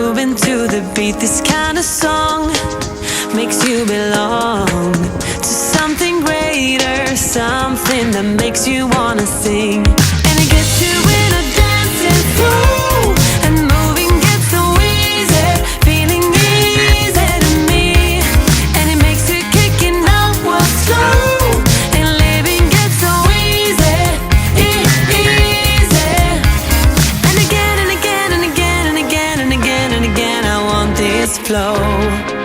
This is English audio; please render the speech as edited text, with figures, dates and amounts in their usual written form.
moving to the beat. This kind of song makes you belong to something greater, something that makes you wanna sing. And it gets you in a dancing flow, and moving gets so easy, feeling easy to me. And it makes it kicking outward slow, and living gets so easy, easy. And again and again and again and again and again and again, I want this flow.